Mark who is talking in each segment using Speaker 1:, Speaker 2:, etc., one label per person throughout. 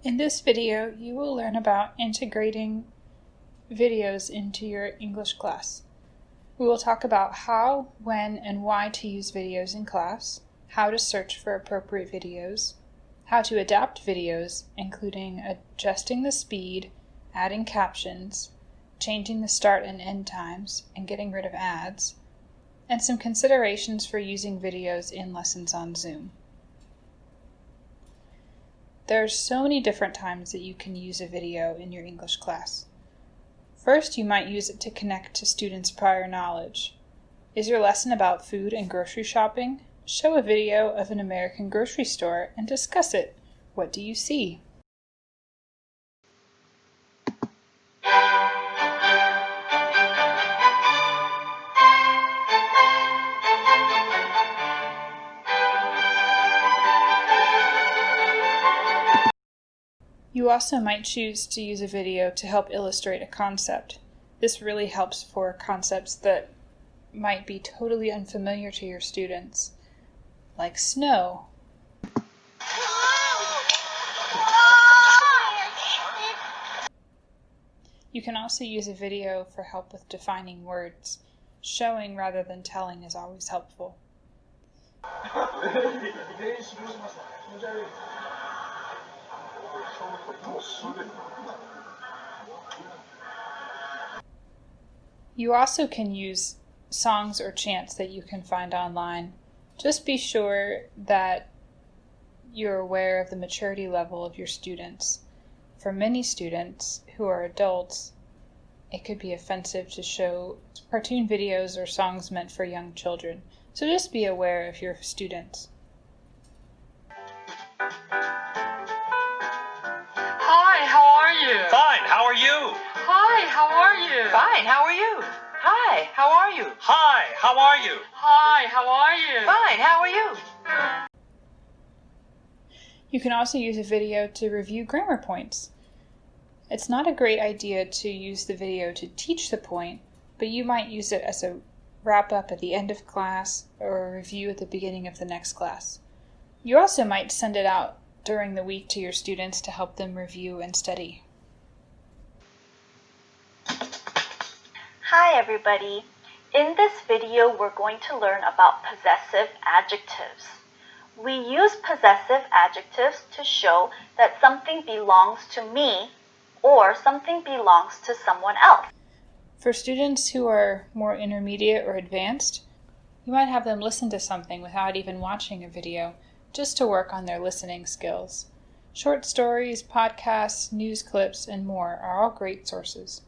Speaker 1: In this video, you will learn about integrating videos into your English class. We will talk about how, when, and why to use videos in class, how to search for appropriate videos, how to adapt videos, including adjusting the speed, adding captions, changing the start and end times, and getting rid of ads, and some considerations for using videos in lessons on Zoom. There are so many different times that you can use a video in your English class. First, you might use it to connect to students' prior knowledge. Is your lesson about food and grocery shopping? Show a video of an American grocery store and discuss it. What do you see? You also might choose to use a video to help illustrate a concept. This really helps for concepts that might be totally unfamiliar to your students, like snow. You can also use a video for help with defining words. Showing rather than telling is always helpful. You also can use songs or chants that you can find online. Just be sure that you're aware of the maturity level of your students. For many students who are adults, it could be offensive to show cartoon videos or songs meant for young children. So just be aware of your students.
Speaker 2: Hi, how are you?
Speaker 3: Fine, how are you?
Speaker 2: Hi, how are you?
Speaker 4: Fine, how are you? Hi, how are you?
Speaker 3: Hi, how are you?
Speaker 2: Hi, how are you?
Speaker 4: Fine, how are you?
Speaker 1: You can also use a video to review grammar points. It's not a great idea to use the video to teach the point, but you might use it as a wrap-up at the end of class or a review at the beginning of the next class. You also might send it out during the week to your students to help them review and study.
Speaker 5: Hi everybody! In this video we're going to learn about possessive adjectives. We use possessive adjectives to show that something belongs to me or something belongs to someone else.
Speaker 1: For students who are more intermediate or advanced, you might have them listen to something without even watching a video, just to work on their listening skills. Short stories, podcasts, news clips, and more are all great sources.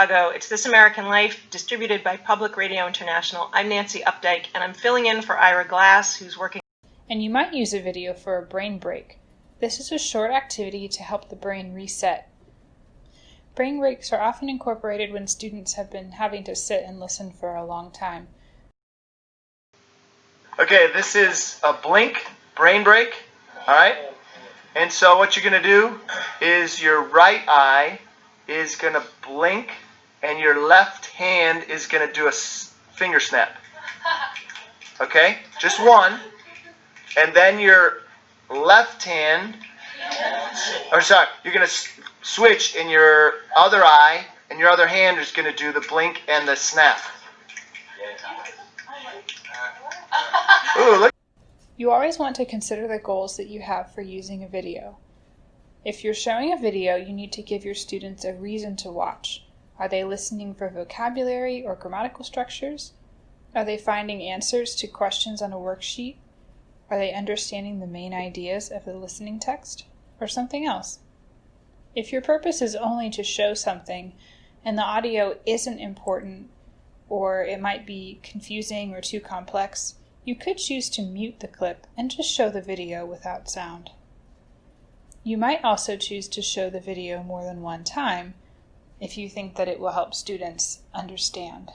Speaker 4: It's This American Life, distributed by Public Radio International. I'm Nancy Updike, and I'm filling in for Ira Glass, who's working.
Speaker 1: And you might use a video for a brain break. This is a short activity to help the brain reset. Brain breaks are often incorporated when students have been having to sit and listen for a long time.
Speaker 3: Okay, this is a blink brain break, all right? And so what you're going to do is your right eye is going to blink and your left hand is going to do a finger snap. Okay? Just one. And then your left hand, you're going to switch in your other eye, and your other hand is going to do the blink and the snap. Ooh, look.
Speaker 1: You always want to consider the goals that you have for using a video. If you're showing a video, you need to give your students a reason to watch. Are they listening for vocabulary or grammatical structures? Are they finding answers to questions on a worksheet? Are they understanding the main ideas of the listening text? Or something else? If your purpose is only to show something and the audio isn't important, or it might be confusing or too complex, you could choose to mute the clip and just show the video without sound. You might also choose to show the video more than one time if you think that it will help students understand.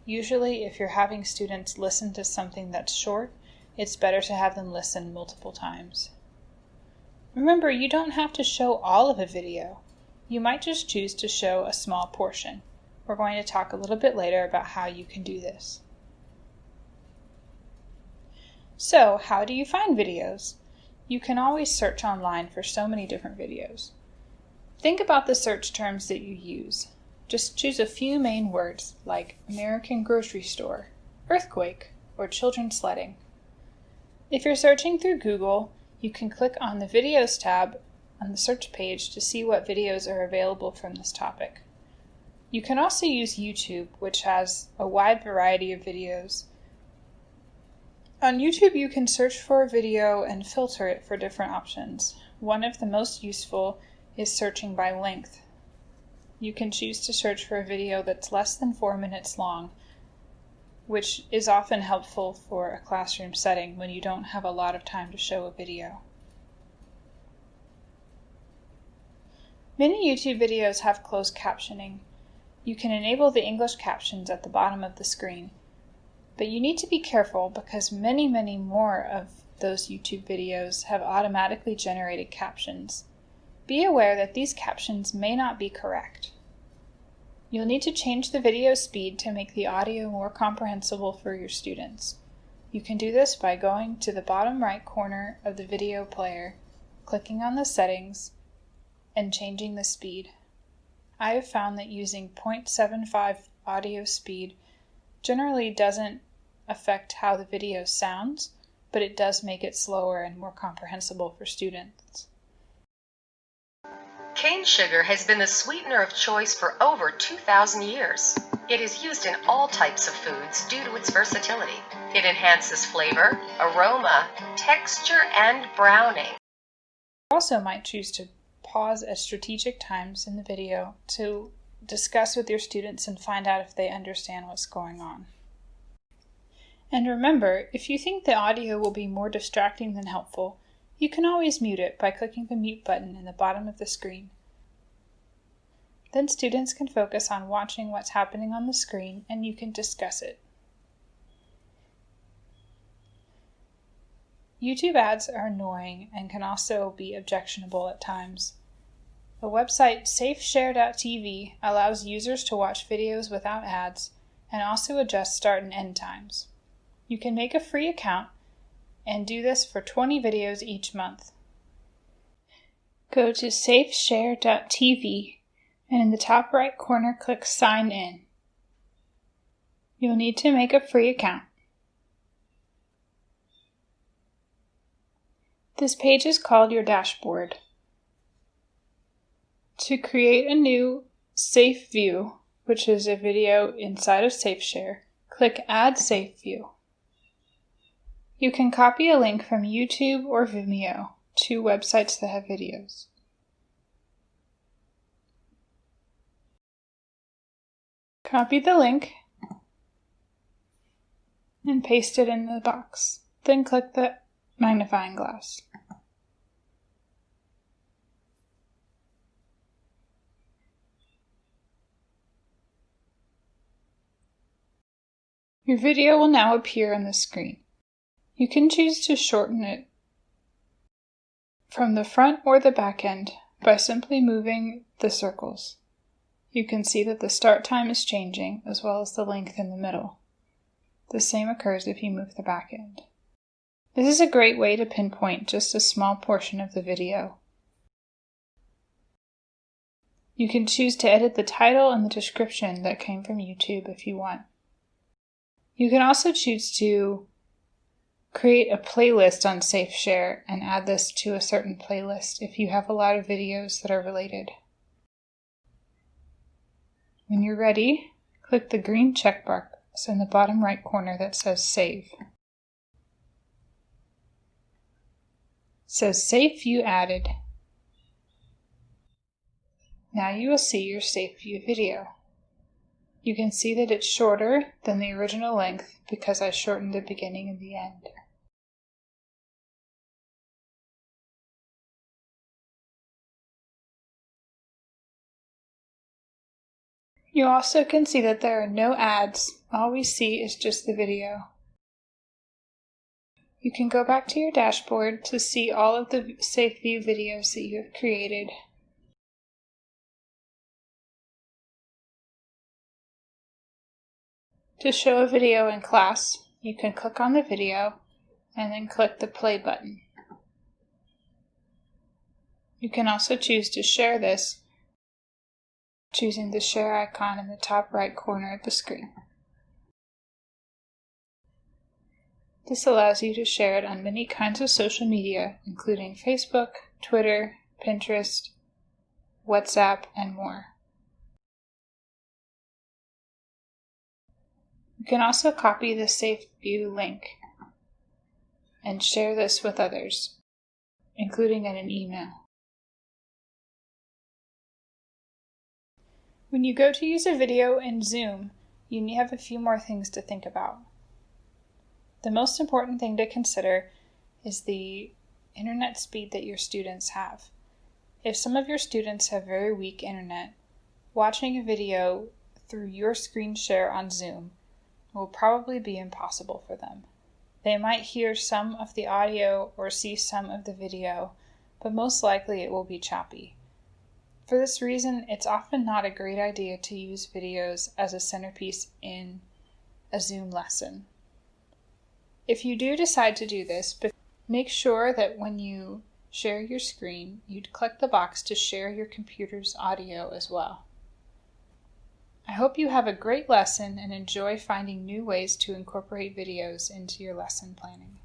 Speaker 1: Usually, if you're having students listen to something that's short, it's better to have them listen multiple times. Remember, you don't have to show all of a video. You might just choose to show a small portion. We're going to talk a little bit later about how you can do this. So, how do you find videos? You can always search online for so many different videos. Think about the search terms that you use. Just choose a few main words like American grocery store, earthquake, or children sledding. If you're searching through Google, you can click on the Videos tab on the search page to see what videos are available from this topic. You can also use YouTube, which has a wide variety of videos. On YouTube, you can search for a video and filter it for different options. One of the most useful is searching by length. You can choose to search for a video that's less than 4 minutes long, which is often helpful for a classroom setting when you don't have a lot of time to show a video. Many YouTube videos have closed captioning. You can enable the English captions at the bottom of the screen, but you need to be careful because many more of those YouTube videos have automatically generated captions. Be aware that these captions may not be correct. You'll need to change the video speed to make the audio more comprehensible for your students. You can do this by going to the bottom right corner of the video player, clicking on the settings, and changing the speed. I have found that using 0.75 audio speed generally doesn't affect how the video sounds, but it does make it slower and more comprehensible for students.
Speaker 6: Cane sugar has been the sweetener of choice for over 2,000 years. It is used in all types of foods due to its versatility. It enhances flavor, aroma, texture, and browning.
Speaker 1: You also might choose to pause at strategic times in the video to discuss with your students and find out if they understand what's going on. And remember, if you think the audio will be more distracting than helpful, you can always mute it by clicking the mute button in the bottom of the screen. Then students can focus on watching what's happening on the screen and you can discuss it. YouTube ads are annoying and can also be objectionable at times. The website Safeshare.tv allows users to watch videos without ads and also adjust start and end times. You can make a free account and do this for 20 videos each month. Go to Safeshare.tv and in the top right corner click Sign In. You'll need to make a free account. This page is called your dashboard. To create a new Safe View, which is a video inside of Safeshare, click Add Safe View. You can copy a link from YouTube or Vimeo, two websites that have videos. Copy the link and paste it in the box. Then click the magnifying glass. Your video will now appear on the screen. You can choose to shorten it from the front or the back end by simply moving the circles. You can see that the start time is changing as well as the length in the middle. The same occurs if you move the back end. This is a great way to pinpoint just a small portion of the video. You can choose to edit the title and the description that came from YouTube if you want. You can also choose to create a playlist on Safeshare and add this to a certain playlist if you have a lot of videos that are related. When you're ready, click the green checkbox in the bottom right corner that says Save. It says Safe View added. Now you will see your Safe View video. You can see that it's shorter than the original length because I shortened the beginning and the end. You also can see that there are no ads. All we see is just the video. You can go back to your dashboard to see all of the Safe View videos that you have created. To show a video in class, you can click on the video and then click the play button. You can also choose to share this, choosing the share icon in the top right corner of the screen. This allows you to share it on many kinds of social media, including Facebook, Twitter, Pinterest, WhatsApp, and more. You can also copy the Safe View link and share this with others, including in an email. When you go to use a video in Zoom, you have a few more things to think about. The most important thing to consider is the internet speed that your students have. If some of your students have very weak internet, watching a video through your screen share on Zoom will probably be impossible for them. They might hear some of the audio or see some of the video, but most likely it will be choppy. For this reason, it's often not a great idea to use videos as a centerpiece in a Zoom lesson. If you do decide to do this, make sure that when you share your screen, you click the box to share your computer's audio as well. I hope you have a great lesson and enjoy finding new ways to incorporate videos into your lesson planning.